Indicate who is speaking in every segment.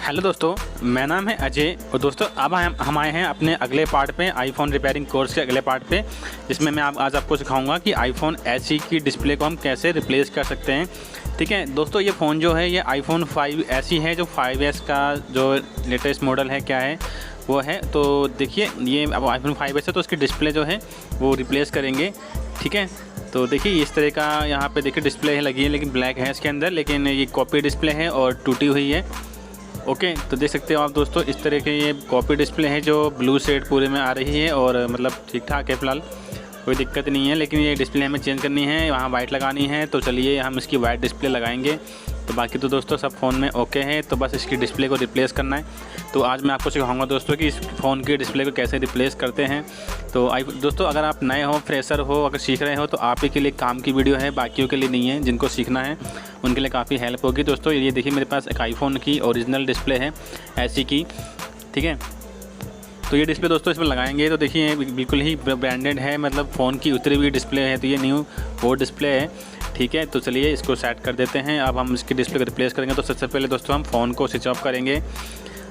Speaker 1: Hello दोस्तों, मेरा नाम है अजय और दोस्तों अब हम आए हैं अपने अगले पार्ट पे, आईफोन रिपेयरिंग कोर्स के अगले पार्ट पे, जिसमें मैं आज आपको सिखाऊंगा कि आईफोन SE की डिस्प्ले को हम कैसे रिप्लेस कर सकते हैं। ठीक है दोस्तों, ये फ़ोन जो है ये आईफोन 5 SE है, जो 5S का जो लेटेस्ट मॉडल है क्या है वो है। तो देखिए ये अब आईफोन 5S है तो उसकी डिस्प्ले जो है वो रिप्लेस करेंगे। ठीक है, तो देखिए इस तरह का यहाँ पे देखिए डिस्प्ले है लगी है, लेकिन ब्लैक है इसके अंदर, लेकिन ये कॉपी डिस्प्ले है और टूटी हुई है। ओके, तो देख सकते हो आप दोस्तों इस तरह के ये कॉपी डिस्प्ले है जो ब्लू शेड पूरे में आ रही है और मतलब ठीक ठाक है, फ़िलहाल कोई दिक्कत नहीं है। लेकिन ये डिस्प्ले हमें चेंज करनी है, वहाँ वाइट लगानी है, तो चलिए हम इसकी वाइट डिस्प्ले लगाएंगे। तो बाकी तो दोस्तों सब फ़ोन में ओके है, तो बस इसकी डिस्प्ले को रिप्लेस करना है। तो आज मैं आपको सिखाऊंगा दोस्तों कि इस फ़ोन की डिस्प्ले को कैसे रिप्लेस करते हैं। तो दोस्तों अगर आप नए हो, फ्रेशर हो, अगर सीख रहे हो तो आप ही के लिए काम की वीडियो है, बाकियों के लिए नहीं है। जिनको सीखना है उनके लिए काफ़ी हेल्प होगी। दोस्तों ये देखिए मेरे पास एक आईफोन की ओरिजिनल डिस्प्ले है SE की। ठीक है, तो ये डिस्प्ले दोस्तों इसमें लगाएंगे तो देखिए बिल्कुल ही ब्रांडेड है, मतलब फ़ोन की उतरी हुई डिस्प्ले है, तो ये न्यू वो डिस्प्ले है। ठीक है, तो चलिए इसको सेट कर देते हैं। अब हम इसकी डिस्प्ले को रिप्लेस करेंगे। तो सबसे पहले दोस्तों हम फ़ोन को स्विच ऑफ करेंगे।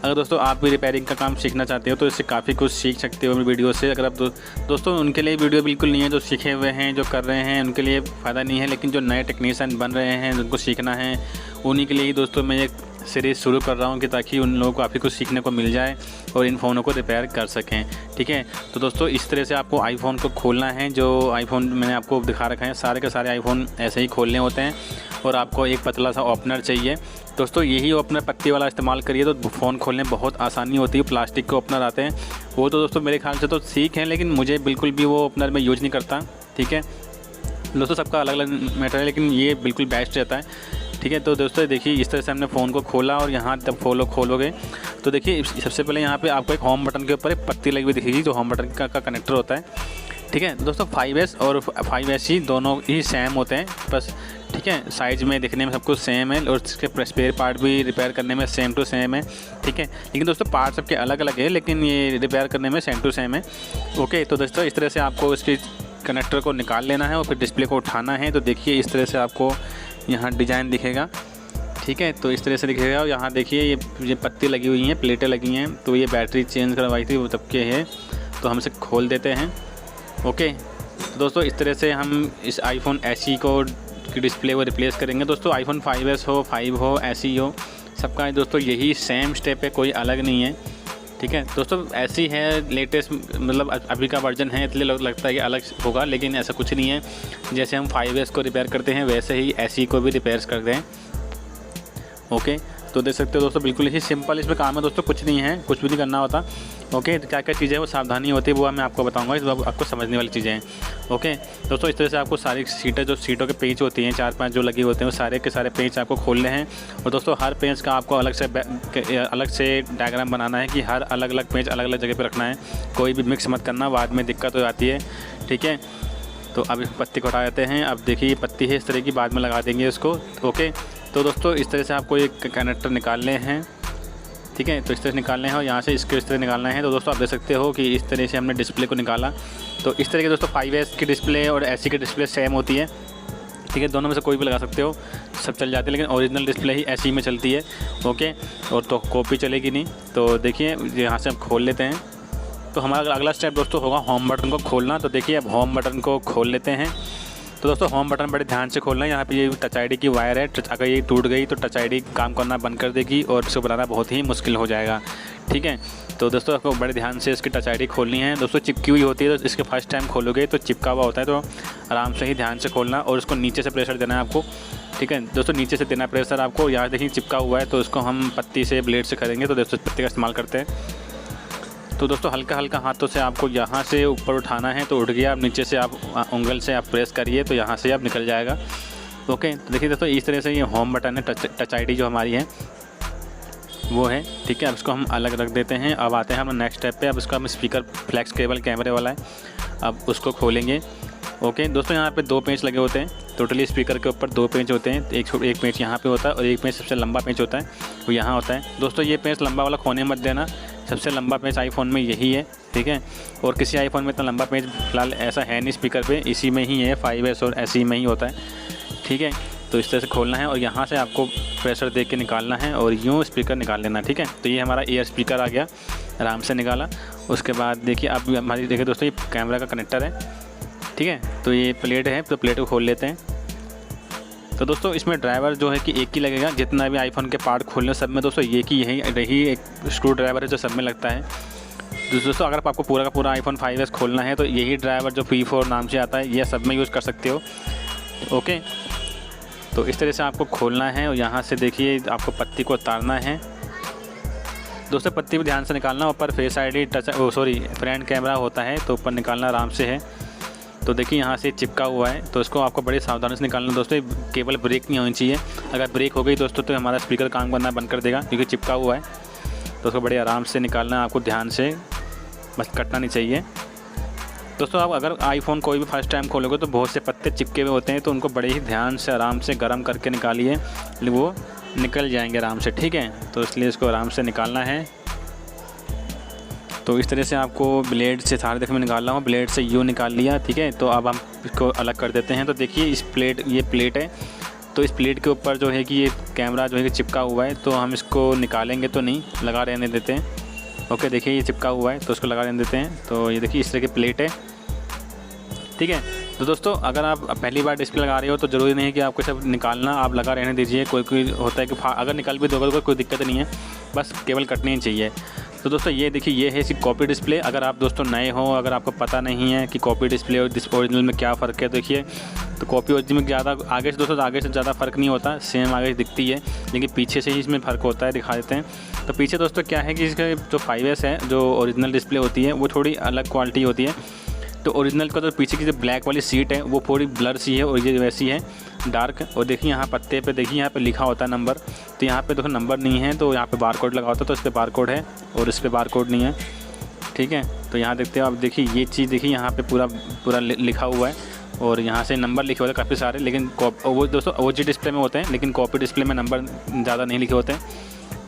Speaker 1: अगर दोस्तों आप भी रिपेयरिंग का काम सीखना चाहते हो तो इससे काफ़ी कुछ सीख सकते हो वीडियो से। अगर आप दोस्तों उनके लिए वीडियो बिल्कुल नहीं है, जो सीखे हुए हैं, जो कर रहे हैं, उनके लिए फ़ायदा नहीं है। लेकिन जो नए टेक्नीशियन बन रहे हैं, जिनको सीखना है, उन्हीं के लिए ही दोस्तों मैं एक सीरीज़ शुरू कर रहा हूँ कि ताकि उन लोगों को काफ़ी कुछ सीखने को मिल जाए और इन फ़ोनों को रिपेयर कर सकें। ठीक है, तो दोस्तों इस तरह से आपको आईफोन को खोलना है। जो आईफोन मैंने आपको दिखा रखा है, सारे के सारे आईफोन ऐसे ही खोलने होते हैं और आपको एक पतला सा ओपनर चाहिए। दोस्तों यही ओपनर पत्ती वाला इस्तेमाल करिए तो फ़ोन खोलने बहुत आसानी होती है। प्लास्टिक के ओपनर आते हैं वो तो दोस्तों मेरे ख्याल से तो ठीक है, लेकिन मुझे बिल्कुल भी वो ओपनर मैं यूज़ नहीं करता। ठीक है दोस्तों, सबका अलग अलग मैटर है, लेकिन ये बिल्कुल बेस्ट रहता है। ठीक है, तो दोस्तों देखिए इस तरह से हमने फ़ोन को खोला और यहाँ जब खोलोगे तो देखिए सबसे पहले यहाँ पे आपको एक होम बटन के ऊपर एक पत्ती लगी हुई दिखेगी, जो होम बटन का कनेक्टर होता है। ठीक है दोस्तों, 5S और 5SE दोनों ही सेम होते हैं बस। ठीक है, साइज़ में दिखने में सब कुछ सेम है और इसके स्पेयर पार्ट भी रिपेयर करने में सेम टू सेम है। ठीक है, लेकिन दोस्तों पार्ट सबके अलग अलग है, लेकिन ये रिपेयर करने में सेम टू सेम है। ओके, तो दोस्तों इस तरह से आपको इसकी कनेक्टर को निकाल लेना है और फिर डिस्प्ले को उठाना है। तो देखिए इस तरह से आपको यहाँ डिज़ाइन दिखेगा। ठीक है, तो इस तरह से दिखेगा और यहाँ देखिए ये पत्ती लगी हुई हैं, प्लेटें लगी हैं। तो ये बैटरी चेंज करवाई थी वो तब के है, तो हम इसे खोल देते हैं। ओके, तो दोस्तों इस तरह से हम इस आईफोन SE को की डिस्प्ले को रिप्लेस करेंगे। दोस्तों आईफोन 5S हो, 5 हो, SE हो, सबका दोस्तों यही सेम स्टेप है, कोई अलग नहीं है। ठीक है दोस्तों, SE है लेटेस्ट, मतलब अभी का वर्जन है, इसलिए लगता है कि अलग होगा, लेकिन ऐसा कुछ नहीं है। जैसे हम 5S को रिपेयर करते हैं वैसे ही SE को भी रिपेयर करते हैं। ओके, तो देख सकते हो दोस्तों बिल्कुल ही सिंपल इसमें काम है दोस्तों, कुछ नहीं है, कुछ भी नहीं करना होता। ओके, तो क्या क्या चीज़ें वो सावधानी होती है वो मैं आपको बताऊंगा, इस आपको समझने वाली चीज़ें हैं। ओके दोस्तों, इस तरह से आपको सारी सीटें, जो सीटों के पेच होती हैं 4-5 जो लगे होते हैं, वो सारे के सारे पेच आपको खोलने हैं। और दोस्तों हर पेच का आपको अलग से डायग्राम बनाना है कि हर अलग अलग पेच अलग अलग जगह पर रखना है, कोई भी मिक्स मत करना, बाद में दिक्कत हो जाती है। ठीक है, तो अब इस पत्ती को हटा देते हैं। अब देखिए ये पत्ती है इस तरह की, बाद में लगा देंगे इसको। ओके, तो दोस्तों इस तरह से आपको एक कनेक्टर निकालने हैं। ठीक है, तो इस तरह से निकालने हैं और यहाँ से इसके इस तरह निकालना है। तो दोस्तों आप देख सकते हो कि इस तरह से हमने डिस्प्ले को निकाला। तो इस तरह के दोस्तों 5S की डिस्प्ले और SE की डिस्प्ले सेम होती है। ठीक है, दोनों में से कोई भी लगा सकते हो, सब चल जाते हैं, लेकिन ओरिजिनल डिस्प्ले ही SE में चलती है। ओके, और तो कॉपी चलेगी नहीं। तो देखिए यहाँ से हम खोल लेते हैं। तो हमारा अगला स्टेप दोस्तों होगा होम बटन को खोलना। तो देखिए अब होम बटन को खोल लेते हैं। तो दोस्तों होम बटन बड़े ध्यान से खोलना है। यहाँ पे ये टच ID की वायर है, अगर ये टूट गई तो टच ID काम करना बंद कर देगी और इसको बनाना बहुत ही मुश्किल हो जाएगा। ठीक है, तो दोस्तों आपको बड़े ध्यान से इसकी टच ID खोलनी है। दोस्तों चिपकी हुई होती है, तो इसके फर्स्ट टाइम खोलोगे तो चिपका हुआ होता है, तो आराम से ही ध्यान से खोलना और उसको नीचे से प्रेशर देना है आपको। ठीक है दोस्तों, नीचे से देना प्रेशर आपको। यहाँ देखिए चिपका हुआ है, तो इसको हम पत्ती से, ब्लेड से करेंगे। तो दोस्तों पत्ती का इस्तेमाल करते हैं। तो दोस्तों हल्का हल्का हाथों से आपको यहाँ से ऊपर उठाना है, तो उठ गया। अब नीचे से आप उंगल से आप प्रेस करिए तो यहाँ से अब निकल जाएगा। ओके, तो देखिए दोस्तों इस तरह से ये होम बटन है, टच ID जो हमारी है वो है। ठीक है, अब इसको हम अलग रख देते हैं। अब आते हैं हम नेक्स्ट स्टेप पे। अब इसको हम स्पीकर फ्लैक्स केबल कैमरे वाला है, अब उसको खोलेंगे। ओके दोस्तों, यहाँ पे 2 पेंच लगे होते हैं। टोटली स्पीकर के ऊपर 2 पेंच होते हैं। एक पेंच यहाँ पे होता है और एक पेंच सबसे लंबा पेंच होता है वो यहाँ होता है। दोस्तों ये पेंच लंबा वाला खोने मत देना, सबसे लंबा पेंच आईफोन में यही है। ठीक है, और किसी आईफोन में इतना लंबा पेंच फ़िलहाल ऐसा है नहीं स्पीकर पे, इसी में ही है, 5S और SE में ही होता है। ठीक है, तो इस तरह से खोलना है और यहाँ से आपको प्रेशर दे के निकालना है और यूँ स्पीकर निकाल लेना, ठीक है। तो ये हमारा एयर स्पीकर आ गया, आराम से निकाला। उसके बाद देखिए अब हमारी देखिए दोस्तों ये कैमरा का कनेक्टर है, ठीक है। तो ये प्लेट है, तो प्लेट को खोल लेते हैं। तो दोस्तों इसमें ड्राइवर जो है कि एक ही लगेगा, जितना भी आईफोन के पार्ट खोलने सब में दोस्तों एक ही रही एक स्क्रू ड्राइवर है जो सब में लगता है। दोस्तों अगर आपको पूरा का पूरा आईफोन 5S खोलना है तो यही ड्राइवर जो P4 नाम से आता है ये सब में यूज़ कर सकते हो, ओके। तो इस तरह से आपको खोलना है और यहाँ से देखिए आपको पत्ती को उतारना है दोस्तों। पत्ती भी ध्यान से निकालना, ऊपर face ID touch front camera होता है तो ऊपर निकालना आराम से है। तो देखिए यहाँ से चिपका हुआ है, तो इसको आपको बड़ी सावधानी से निकालना दोस्तों। केवल ब्रेक नहीं होनी चाहिए, अगर ब्रेक हो गई दोस्तों तो हमारा स्पीकर काम करना बंद कर देगा, क्योंकि चिपका हुआ है। तो उसको बड़े आराम से निकालना है आपको, ध्यान से, बस कटना नहीं चाहिए दोस्तों। आप अगर आईफोन कोई भी फर्स्ट टाइम खोलोगे तो बहुत से पत्ते चिपके हुए होते हैं, तो उनको बड़े ही ध्यान से आराम से गर्म करके निकालिए, वो निकल जाएंगे आराम से, ठीक है। तो इसलिए इसको आराम से निकालना है। तो इस तरह से आपको ब्लेड से सारे देखने में निकाल रहा हूँ, ब्लेड से यूँ निकाल लिया, ठीक है। तो अब हम इसको अलग कर देते हैं। तो देखिए ये प्लेट है, तो इस प्लेट के ऊपर जो है कि ये कैमरा जो है कि चिपका हुआ है, तो हम इसको निकालेंगे तो नहीं, लगा रहने देते हैं, ओके। देखिए ये चिपका हुआ है तो उसको लगा रहने देते हैं। तो ये देखिए इस तरह की प्लेट है, ठीक है। तो दोस्तों अगर आप पहली बार डिस्प्ले लगा रहे हो तो ज़रूरी नहीं है कि आपको सब निकालना, आप लगा रहने दीजिए। कोई होता है कि अगर निकल भी दोगे तो कोई दिक्कत नहीं है, बस केवल कटनी ही चाहिए। तो दोस्तों ये देखिए ये है इसकी कॉपी डिस्प्ले। अगर आप दोस्तों नए हो, अगर आपको पता नहीं है कि कॉपी डिस्प्ले और ओरिजिनल में क्या फ़र्क है, देखिए तो कॉपी ओरिजिनल में ज़्यादा आगे से दोस्तों आगे से ज़्यादा फ़र्क नहीं होता, सेम आगे दिखती है, लेकिन पीछे से ही इसमें फ़र्क होता है, दिखा देते हैं। तो पीछे दोस्तों क्या है कि इसका जो 5S है, जो ओरिजिनल डिस्प्ले होती है वो थोड़ी अलग क्वालिटी होती है। तो ओरिजिनल का तो पीछे की जो ब्लैक वाली सीट है वो थोड़ी ब्लर सी है और ये वैसी है डार्क। और देखिए यहाँ पत्ते पे देखिए यहाँ पे लिखा होता है नंबर, तो यहाँ पे देखो नंबर नहीं है, तो यहाँ पे बार कोड लगा होता है, तो इस पर बार कोड है और इस पर बार कोड नहीं है, ठीक है। तो यहाँ देखते हो आप, देखिए ये चीज़ देखिए यहाँ पे पूरा लिखा हुआ है और यहाँ से नंबर लिखे होते हैं काफ़ी सारे, लेकिन वो दोस्तों OG डिस्प्ले में होते हैं, लेकिन कॉपी डिस्प्ले में नंबर ज़्यादा नहीं लिखे होते हैं,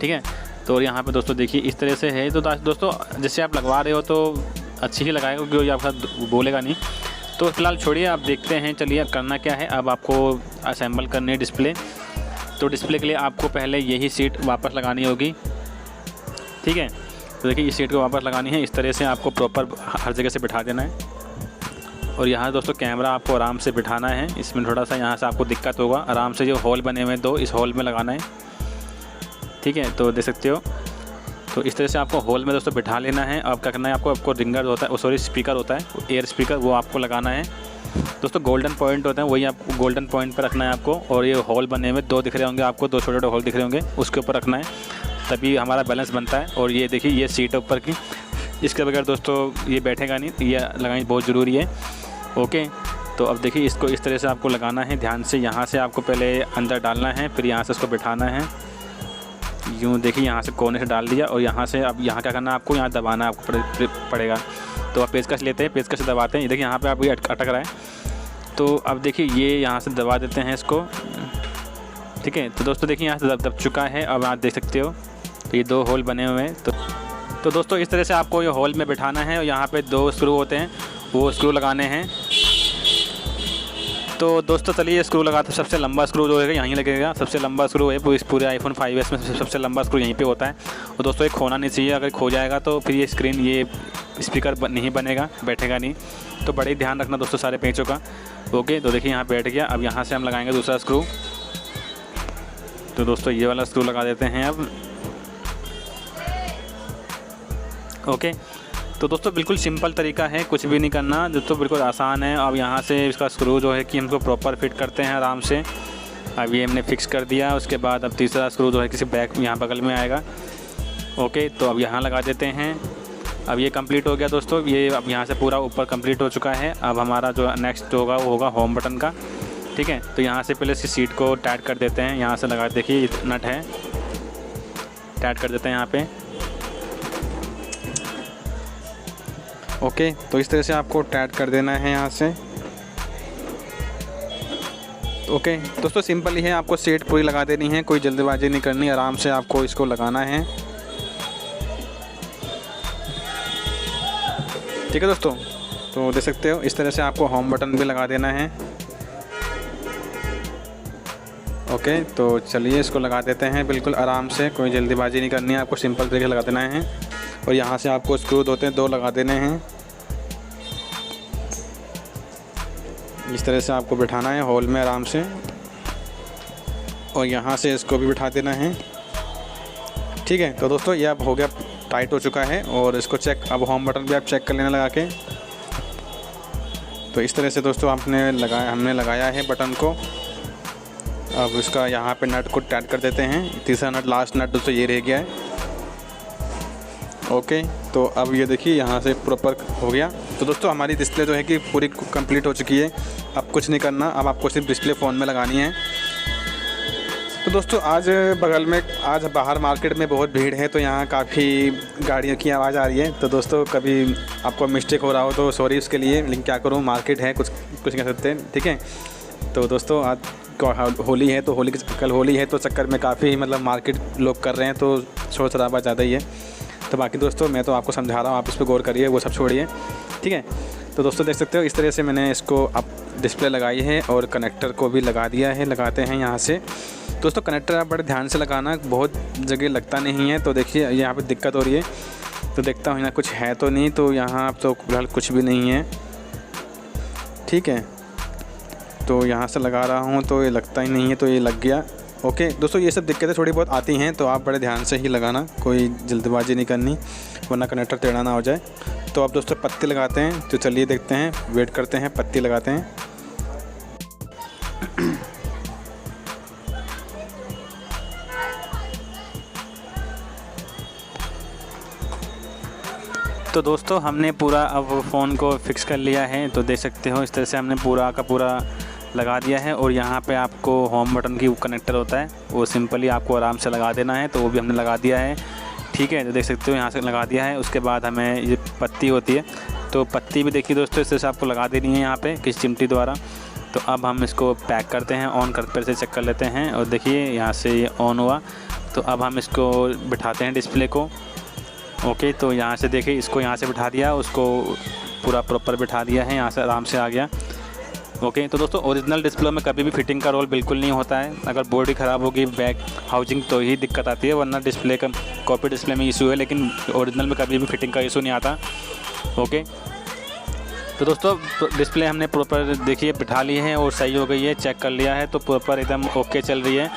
Speaker 1: ठीक है। तो यहाँ पे दोस्तों देखिए इस तरह से है। तो दोस्तों जैसे आप लगवा रहे हो तो अच्छी ही लगाएगा, क्योंकि कोई आपका बोलेगा नहीं। तो फिलहाल छोड़िए, आप देखते हैं, चलिए करना क्या है। अब आपको असेंबल करनी है डिस्प्ले। तो डिस्प्ले के लिए आपको पहले यही सीट वापस लगानी होगी, ठीक है। तो देखिए इस सीट को वापस लगानी है, इस तरह से आपको प्रॉपर हर जगह से बिठा देना है। और यहाँ दोस्तों कैमरा आपको आराम से बिठाना है, इसमें थोड़ा सा यहाँ से आपको दिक्कत होगा, आराम से जो होल बने हुए हैं दो, इस होल में लगाना है, ठीक है। तो देख सकते हो, तो इस तरह से आपको होल में दोस्तों बिठा लेना है। अब क्या करना है आपको रिंगर होता है, स्पीकर होता है, एयर स्पीकर, वो आपको लगाना है दोस्तों। गोल्डन पॉइंट होते हैं, वही आपको गोल्डन पॉइंट पर रखना है आपको। और ये होल बने हुए दो दिख रहे होंगे आपको, दो छोटे छोटे होल दिख रहे होंगे, उसके ऊपर रखना है, तभी हमारा बैलेंस बनता है। और ये देखिए ये सीट है ऊपर की, इसके बगैर दोस्तों ये बैठेगा नहीं, ये लगानी बहुत ज़रूरी है, ओके। तो अब देखिए इसको इस तरह से आपको लगाना है ध्यान से। यहाँ से आपको पहले अंदर डालना है, फिर यहाँ से इसको बिठाना है, यूँ देखिए यहाँ से कोने से डाल दिया। और यहाँ से अब यहाँ क्या करना है आपको, यहाँ दबाना आपको पड़ेगा। तो आप पेचकश लेते हैं, पेचकश से दबाते हैं, देखिए यहाँ पे आप ये अटक रहा है। तो अब देखिए ये यहाँ से दबा देते हैं इसको, ठीक है। तो दोस्तों देखिए यहाँ से दब चुका है, अब आप देख सकते हो। तो ये दो होल बने हुए हैं। तो दोस्तों इस तरह से आपको ये होल में बिठाना है और यहाँ पे दो स्क्रू होते हैं, वो स्क्रू लगाने हैं। तो दोस्तों चलिए स्क्रू लगाते हैं। सबसे लंबा स्क्रू जो है यहीं लगेगा, सबसे लंबा स्क्रू है इस पूरे आईफोन 5S में, सबसे लंबा स्क्रू यहीं पे होता है। और दोस्तों ये खोना नहीं चाहिए, अगर खो जाएगा तो फिर ये स्क्रीन, ये स्पीकर नहीं बनेगा, बैठेगा नहीं। तो बड़े ही ध्यान रखना दोस्तों सारे पेचों का, ओके। तो देखिए यहाँ बैठ गया। अब यहाँ से हम लगाएंगे दूसरा स्क्रू। तो दोस्तों ये वाला स्क्रू लगा देते हैं अब, ओके। तो दोस्तों बिल्कुल सिंपल तरीका है, कुछ भी नहीं करना दोस्तों, बिल्कुल आसान है। अब यहाँ से इसका स्क्रू जो है कि हमको प्रॉपर फिट करते हैं आराम से। अब ये हमने फिक्स कर दिया। उसके बाद अब तीसरा स्क्रू जो है किसी बैक यहाँ बगल में आएगा, ओके। तो अब यहाँ लगा देते हैं। अब ये कंप्लीट हो गया दोस्तों, ये अब यहाँ से पूरा ऊपर कंप्लीट हो चुका है। अब हमारा जो नेक्स्ट होगा वो होगा होम बटन का, ठीक है। तो यहाँ से पहले इसकी सीट को टाइट कर देते हैं, यहाँ से लगा, देखिए नट है, टाइट कर देते हैं यहाँ पे, ओके। तो इस तरह से आपको टाइट कर देना है यहाँ से, ओके। दोस्तों सिंपल ही है, आपको सीट पूरी लगा देनी है, कोई जल्दबाजी नहीं करनी, आराम से आपको इसको लगाना है, ठीक है दोस्तों। तो देख सकते हो इस तरह से आपको होम बटन भी लगा देना है, ओके, तो चलिए इसको लगा देते हैं बिल्कुल आराम से, कोई जल्दीबाजी नहीं करनी है, आपको सिंपल तरीके से लगा देना है। और यहाँ से आपको स्क्रू होते हैं 2 लगा देने हैं। इस तरह से आपको बिठाना है होल में आराम से, और यहाँ से इसको भी बिठा देना है। ठीक है, तो दोस्तों ये अब हो गया, टाइट हो चुका है। और इसको चेक, अब होम बटन भी आप चेक कर लेना लगा के। तो इस तरह से दोस्तों हमने लगाया है बटन को। अब इसका यहाँ पे नट को टाइट कर देते हैं। तीसरा नट, लास्ट नट दोस्तों ये रह गया है। ओके, तो अब ये देखिए यहाँ से प्रॉपर हो गया। तो दोस्तों हमारी डिस्प्ले जो है कि पूरी कंप्लीट हो चुकी है। अब कुछ नहीं करना, अब आपको सिर्फ डिस्प्ले फ़ोन में लगानी है। तो दोस्तों आज बाहर मार्केट में बहुत भीड़ है, तो यहाँ काफ़ी गाड़ियों की आवाज़ आ रही है। तो दोस्तों कभी आपको मिस्टेक हो रहा हो तो सॉरी उसके लिए, लेकिन क्या करूँ, मार्केट है, कुछ नहीं कर सकते। ठीक है, तो दोस्तों आज होली है, तो कल होली है, तो चक्कर में काफ़ी मतलब मार्केट लोग कर रहे हैं, तो शोर शराबा ज़्यादा ही है। तो बाकी दोस्तों मैं तो आपको समझा रहा हूँ, आप इस पर गौर करिए, वो सब छोड़िए। ठीक है, तो दोस्तों देख सकते हो इस तरह से मैंने इसको अब डिस्प्ले लगाई है और कनेक्टर को भी लगा दिया है। लगाते हैं यहाँ से। दोस्तों कनेक्टर आप बड़े ध्यान से लगाना, बहुत जगह लगता नहीं है। तो देखिए यहाँ पे दिक्कत हो रही है, तो देखता हूँ यहाँ कुछ है तो नहीं। तो यहाँ तो फिलहाल कुछ भी नहीं है। ठीक है, तो यहाँ से लगा रहा हूँ तो ये लगता ही नहीं है, तो ये लग गया। ओके दोस्तों, ये सब दिक्कतें थोड़ी बहुत आती हैं, तो आप बड़े ध्यान से ही लगाना, कोई जल्दबाजी नहीं करनी, वरना कनेक्टर टेढ़ा ना हो जाए। तो अब दोस्तों पत्ती लगाते हैं, तो चलिए देखते हैं, वेट करते हैं, पत्ती लगाते हैं। तो दोस्तों हमने पूरा अब फ़ोन को फिक्स कर लिया है। तो देख सकते हो इस तरह से हमने पूरा का पूरा लगा दिया है। और यहाँ पे आपको होम बटन की कनेक्टर होता है, वो सिंपली आपको आराम से लगा देना है। तो वो भी हमने लगा दिया है। ठीक है, तो देख सकते हो यहाँ से लगा दिया है। उसके बाद हमें ये पत्ती होती है, तो पत्ती भी देखिए दोस्तों इस तरह से आपको लगा देनी है यहाँ पे किसी चिमटी द्वारा। तो अब हम इसको पैक करते हैं, ऑन करते से चेक कर लेते हैं। और देखिए यहाँ से ये ऑन हुआ। तो अब हम इसको बिठाते हैं डिस्प्ले को। ओके, तो यहाँ से देखिए इसको यहाँ से बिठा दिया, उसको पूरा प्रॉपर बिठा दिया है, यहाँ से आराम से आ गया। ओके, तो दोस्तों ओरिजिनल डिस्प्ले में कभी भी फिटिंग का रोल बिल्कुल नहीं होता है। अगर बॉडी ख़राब होगी, बैक हाउसिंग, तो ही दिक्कत आती है, वरना डिस्प्ले का कॉपी डिस्प्ले में इशू है, लेकिन ओरिजिनल में कभी भी फिटिंग का इशू नहीं आता। ओके, तो दोस्तों डिस्प्ले हमने प्रॉपर देखिए बिठा ली है और सही हो गई है, चेक कर लिया है, तो प्रॉपर एकदम ओके चल रही है,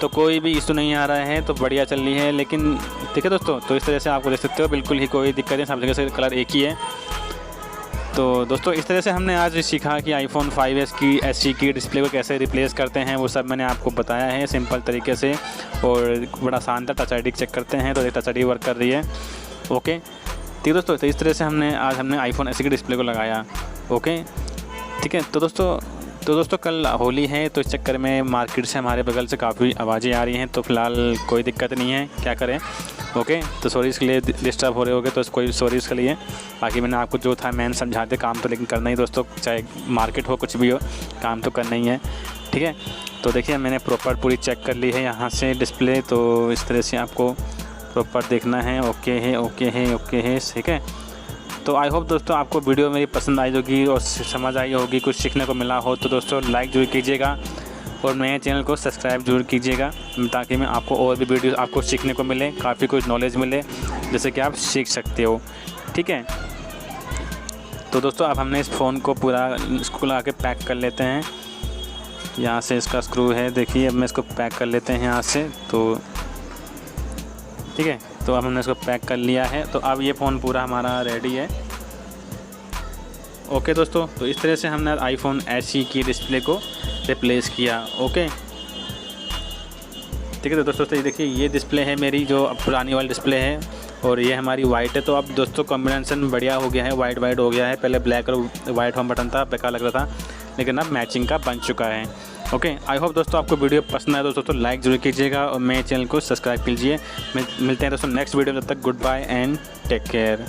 Speaker 1: तो कोई भी इशू नहीं आ रहा है, तो बढ़िया चल रही है। लेकिन ठीक है दोस्तों, तो इस तरह से आपको देख सकते हो बिल्कुल ही कोई दिक्कत नहीं, सब जगह से कलर एक ही है। तो दोस्तों इस तरह से हमने आज सीखा कि iPhone 5s की SE की डिस्प्ले को कैसे रिप्लेस करते हैं, वो सब मैंने आपको बताया है सिंपल तरीके से, और बड़ा आसान था। टच ID चेक करते हैं, तो टच ID वर्क कर रही है। ओके, ठीक है दोस्तों, तो इस तरह से हमने iPhone SE की डिस्प्ले को लगाया। ओके, ठीक है, तो दोस्तों कल होली है, तो इस चक्कर में मार्केट से हमारे बगल से काफ़ी आवाज़ें आ रही हैं, तो फ़िलहाल कोई दिक्कत नहीं है, क्या करें। ओके, तो सॉरी इसके लिए डिस्टर्ब हो रहे होगे, तो कोई सॉरी इसके लिए। बाकी मैंने आपको जो था मैंने समझा दिया, काम तो लेकिन करना ही दोस्तों, चाहे मार्केट हो कुछ भी हो, काम तो करना ही है। ठीक है, तो देखिए मैंने प्रॉपर पूरी चेक कर ली है यहाँ से डिस्प्ले, तो इस तरह से आपको प्रॉपर देखना है। ओके है, ओके है, ओके है, ठीक है। तो आई होप दोस्तों आपको वीडियो मेरी पसंद आई होगी और समझ आई होगी, कुछ सीखने को मिला हो, तो दोस्तों लाइक जरूर कीजिएगा और मेरे चैनल को सब्सक्राइब जरूर कीजिएगा, ताकि मैं आपको और भी वीडियो आपको सीखने को मिले, काफ़ी कुछ नॉलेज मिले, जैसे कि आप सीख सकते हो। ठीक है, तो दोस्तों अब हमने इस फ़ोन को पूरा इसको लगा के पैक कर लेते हैं। यहाँ से इसका स्क्रू है, देखिए अब मैं इसको पैक कर लेते हैं यहाँ से। तो ठीक है, तो अब हमने इसको पैक कर लिया है, तो अब ये फ़ोन पूरा हमारा रेडी है। ओके दोस्तों, तो इस तरह से हमने iPhone SE की डिस्प्ले को रिप्लेस किया। ओके, ठीक है, तो दोस्तों ये देखिए ये डिस्प्ले है मेरी, जो पुरानी वाली डिस्प्ले है, और ये हमारी वाइट है। तो अब दोस्तों कॉम्बिनेशन बढ़िया हो गया है, वाइट हो गया है। पहले ब्लैक और वाइट होम बटन था, बेकार लग रहा था, लेकिन अब मैचिंग का बन चुका है। ओके, आई होप दोस्तों आपको वीडियो पसंद आए दोस्तों, तो लाइक जरूर कीजिएगा और मेरे चैनल को सब्सक्राइब कीजिए। मिलते हैं दोस्तों नेक्स्ट वीडियो में, तब तक good bye and take care.